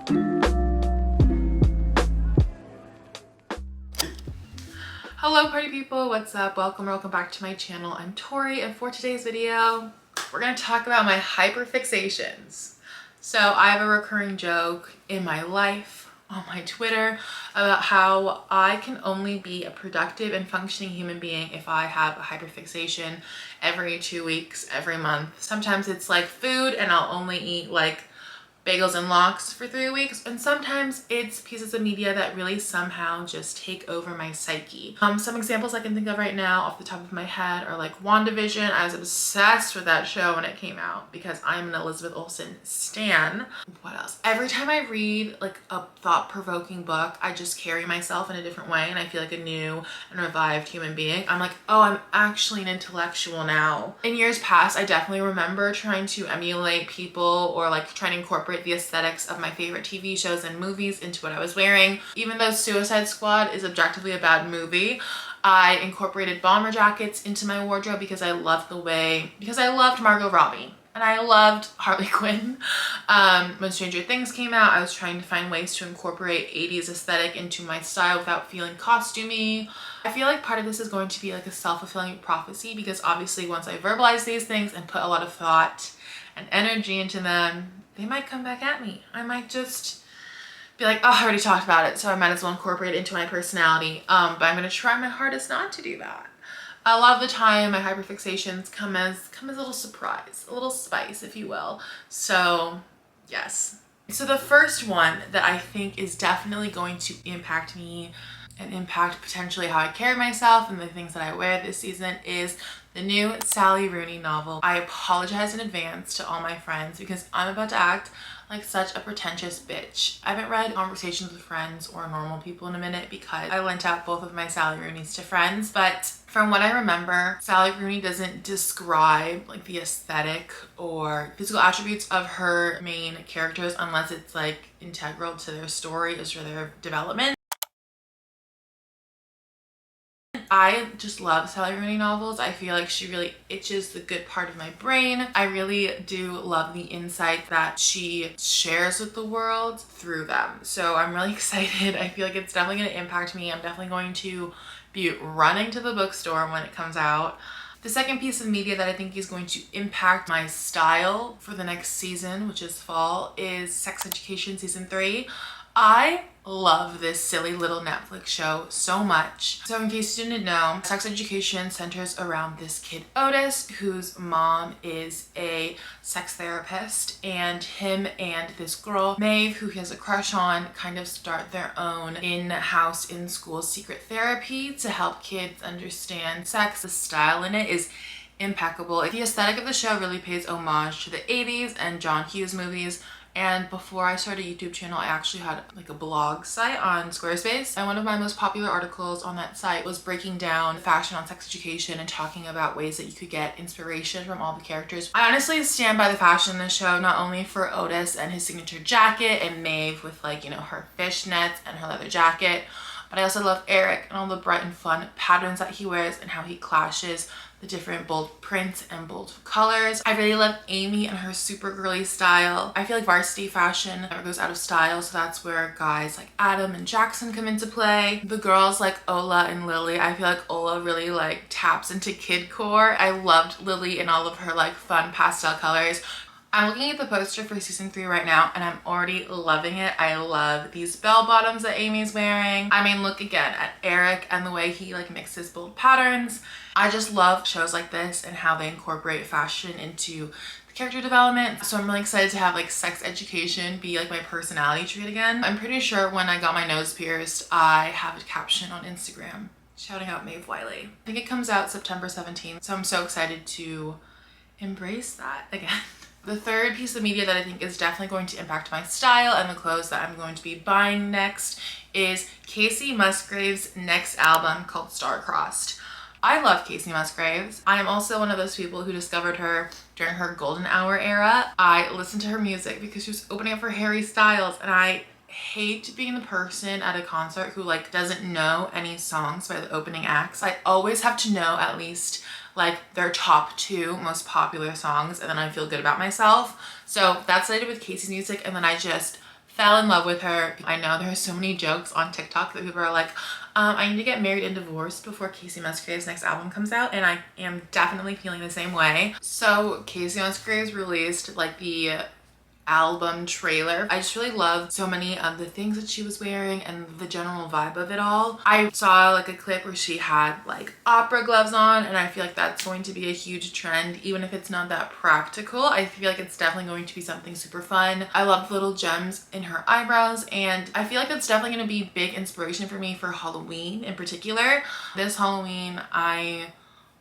Hello party people, what's up? Welcome back to my channel. I'm Tori, and for today's video we're going to talk about my hyperfixations. So I have a recurring joke in my life on my Twitter about how I can only be a productive and functioning human being if I have a hyperfixation every 2 weeks, every month. Sometimes it's like food and I'll only eat like bagels and lox for 3 weeks, and sometimes it's pieces of media that really somehow just take over my psyche. Some examples I can think of right now off the top of my head are like WandaVision. I was obsessed with that show when it came out because I'm an Elizabeth Olsen stan. What else? Every time I read like a thought-provoking book, I just carry myself in a different way and I feel like a new and revived human being. I'm like, oh, I'm actually an intellectual now. In years past, I definitely remember trying to emulate people or like trying to incorporate the aesthetics of my favorite TV shows and movies into what I was wearing. Even though Suicide Squad is objectively a bad movie, I incorporated bomber jackets into my wardrobe because I loved Margot Robbie and I loved Harley Quinn. When Stranger Things came out, I was trying to find ways to incorporate 80s aesthetic into my style without feeling costumey. I feel like part of this is going to be like a self-fulfilling prophecy because obviously once I verbalize these things and put a lot of thought and energy into them, they might come back at me. I might just be like, oh, I already talked about it, so I might as well incorporate it into my personality. But I'm gonna try my hardest not to do that. A lot of the time, my hyperfixations come as a little surprise, a little spice, if you will. So, yes. So the first one that I think is definitely going to impact me and impact potentially how I carry myself and the things that I wear this season is the new Sally Rooney novel. I apologize in advance to all my friends because I'm about to act like such a pretentious bitch. I haven't read Conversations with Friends or Normal People in a minute because I lent out both of my Sally Rooneys to friends, but from what I remember, Sally Rooney doesn't describe like the aesthetic or physical attributes of her main characters unless it's like integral to their story or to their development. I just love Sally Rooney novels. I feel like she really itches the good part of my brain. I really do love the insight that she shares with the world through them. So I'm really excited. I feel like it's definitely going to impact me. I'm definitely going to be running to the bookstore when it comes out. The second piece of media that I think is going to impact my style for the next season, which is fall, is Sex Education Season 3. I love this silly little Netflix show so much. So in case you didn't know, Sex Education centers around this kid Otis, whose mom is a sex therapist, and him and this girl Maeve, who he has a crush on, kind of start their own in-house, in-school secret therapy to help kids understand sex. The style in it is impeccable. The aesthetic of the show really pays homage to the 80s and John Hughes movies. And before I started a YouTube channel, I actually had like a blog site on Squarespace. And one of my most popular articles on that site was breaking down fashion on Sex Education and talking about ways that you could get inspiration from all the characters. I honestly stand by the fashion in the show, not only for Otis and his signature jacket and Maeve with like, you know, her fishnets and her leather jacket, but I also love Eric and all the bright and fun patterns that he wears and how he clashes the different bold prints and bold colors. I really love Amy and her super girly style. I feel like varsity fashion never goes out of style, so that's where guys like Adam and Jackson come into play. The girls like Ola and Lily, I feel like Ola really like taps into kid core. I loved Lily in all of her like fun pastel colors. I'm looking at the poster for season 3 right now and I'm already loving it. I love these bell bottoms that Amy's wearing. I mean, look again at Eric and the way he like mixes bold patterns. I just love shows like this and how they incorporate fashion into the character development. So I'm really excited to have like Sex Education be like my personality trait again. I'm pretty sure when I got my nose pierced, I have a caption on Instagram shouting out Maeve Wiley. I think it comes out September 17th. So I'm so excited to embrace that again. The third piece of media that I think is definitely going to impact my style and the clothes that I'm going to be buying next is Kacey Musgraves' next album called Star-Crossed. I love Kacey Musgraves. I am also one of those people who discovered her during her golden hour era. I listened to her music because she was opening up for Harry Styles, and I hate being the person at a concert who like doesn't know any songs by the opening acts. I always have to know at least like their top 2 most popular songs, and then I feel good about myself. So that's what I did with Kacey's music, and then I just Fell in love with her. I know there are so many jokes on TikTok that people are like, I need to get married and divorced before Kacey Musgraves' next album comes out, and I am definitely feeling the same way. So Kacey Musgraves released like the album trailer. I just really loved so many of the things that she was wearing and the general vibe of it all. I saw like a clip where she had like opera gloves on, and I feel like that's going to be a huge trend. Even if it's not that practical, I feel like it's definitely going to be something super fun. I love the little gems in her eyebrows, and I feel like it's definitely going to be big inspiration for me for Halloween in particular. This Halloween, I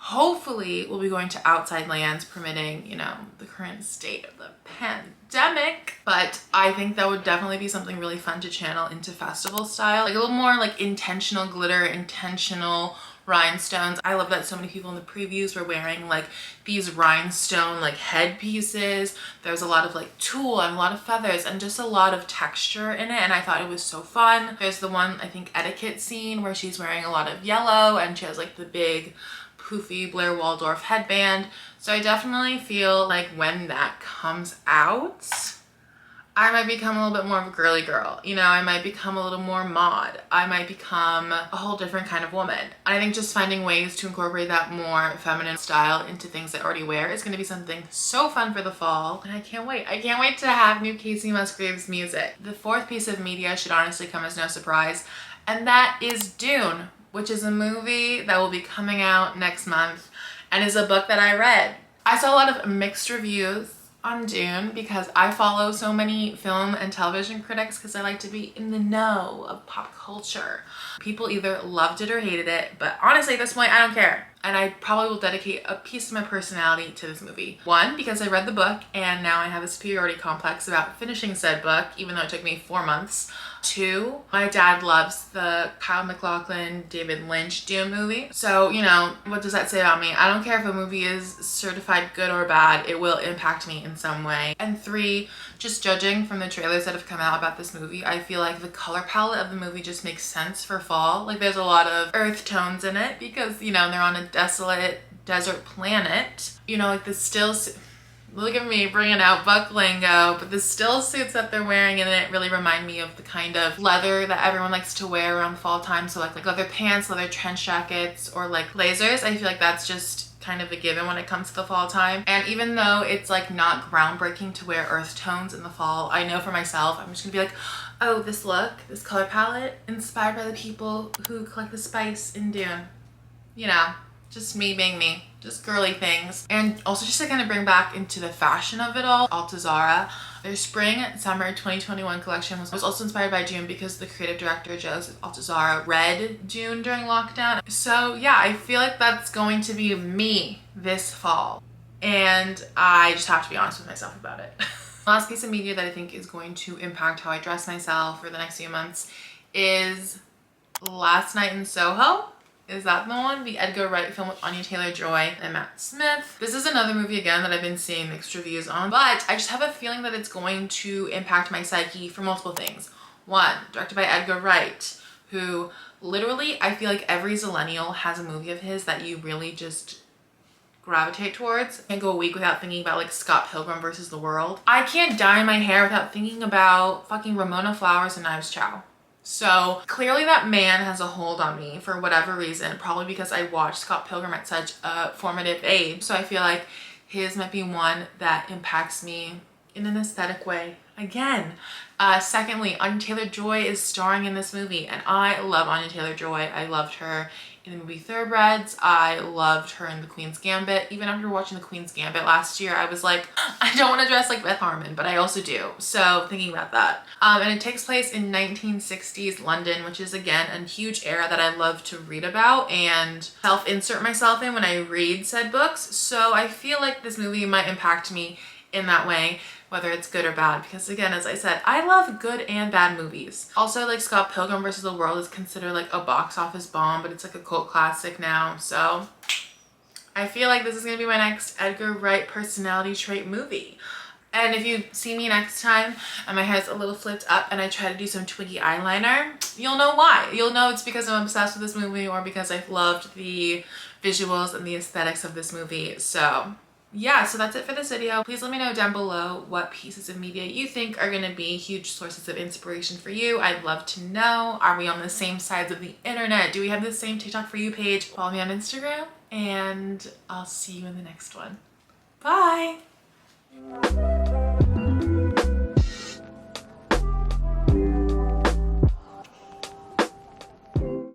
hopefully we'll be going to outside lands, permitting, you know, the current state of the pandemic. But I think that would definitely be something really fun to channel into festival style, like a little more like intentional glitter, intentional rhinestones. I love that so many people in the previews were wearing like these rhinestone like headpieces. There's a lot of like tulle and a lot of feathers and just a lot of texture in it, and I thought it was so fun. There's the one, I think, etiquette scene where she's wearing a lot of yellow and she has like the big poofy Blair Waldorf headband. So I definitely feel like when that comes out, I might become a little bit more of a girly girl. You know, I might become a little more mod. I might become a whole different kind of woman. I think just finding ways to incorporate that more feminine style into things I already wear is going to be something so fun for the fall. And I can't wait. I can't wait to have new Kacey Musgraves music. The fourth piece of media should honestly come as no surprise, and that is Dune, which is a movie that will be coming out next month and is a book that I read. I saw a lot of mixed reviews on Dune because I follow so many film and television critics because I like to be in the know of pop culture. People either loved it or hated it, but honestly at this point I don't care. And I probably will dedicate a piece of my personality to this movie. One, because I read the book and now I have a superiority complex about finishing said book, even though it took me 4 months. Two, my dad loves the Kyle MacLachlan, David Lynch Dune movie. So, you know, what does that say about me? I don't care if a movie is certified good or bad, it will impact me in some way. And three, just judging from the trailers that have come out about this movie, I feel like the color palette of the movie just makes sense for fall. Like there's a lot of earth tones in it because, you know, they're on a desolate desert planet. You know, like the still... Look at me bringing out buck lingo, but the still suits that they're wearing in it really remind me of the kind of leather that everyone likes to wear around fall time. So like leather pants, leather trench jackets, or like blazers. I feel like that's just kind of a given when it comes to the fall time. And even though it's like not groundbreaking to wear earth tones in the fall, I know for myself, I'm just gonna be like, oh, this look, this color palette, inspired by the people who collect the spice in Dune. You know, just me being me. Just girly things. And also just to kind of bring back into the fashion of it all, Altuzarra, their spring summer 2021 collection was also inspired by Dune because the creative director Joseph Altuzarra read Dune during lockdown. So yeah, I feel like that's going to be me this fall, and I just have to be honest with myself about it. Last piece of media that I think is going to impact how I dress myself for the next few months is Last Night in Soho. Is that the one? The Edgar Wright film with Anya Taylor-Joy and Matt Smith. This is another movie again that I've been seeing mixed reviews on, but I just have a feeling that it's going to impact my psyche for multiple things. One, directed by Edgar Wright, who literally, I feel like every zillennial has a movie of his that you really just gravitate towards. I can't go a week without thinking about like Scott Pilgrim versus the World. I can't dye my hair without thinking about fucking Ramona Flowers and Knives Chow. So clearly that man has a hold on me for whatever reason, probably because I watched Scott Pilgrim at such a formative age. So I feel like his might be one that impacts me in an aesthetic way again. Secondly, Anya Taylor-Joy is starring in this movie, and I love Anya Taylor-Joy. I loved her in the movie Thoroughbreds. I loved her in The Queen's Gambit. Even after watching The Queen's Gambit last year, I was like, I don't want to dress like Beth Harmon, but I also do. So thinking about that. And it takes place in 1960s London, which is again a huge era that I love to read about and self-insert myself in when I read said books. So I feel like this movie might impact me in that way, whether it's good or bad, because again, as I said, I love good and bad movies. Also, like Scott Pilgrim versus the World is considered like a box office bomb, but it's like a cult classic now. So I feel like this is gonna be my next Edgar Wright personality trait movie. And if you see me next time and my hair's a little flipped up and I try to do some twiggy eyeliner, you'll know why. You'll know it's because I'm obsessed with this movie or because I've loved the visuals and the aesthetics of this movie. So yeah, so that's it for this video. Please let me know down below what pieces of media you think are gonna be huge sources of inspiration for you. I'd love to know. Are we on the same sides of the internet? Do we have the same TikTok For You page? Follow me on Instagram, and I'll see you in the next one. Bye!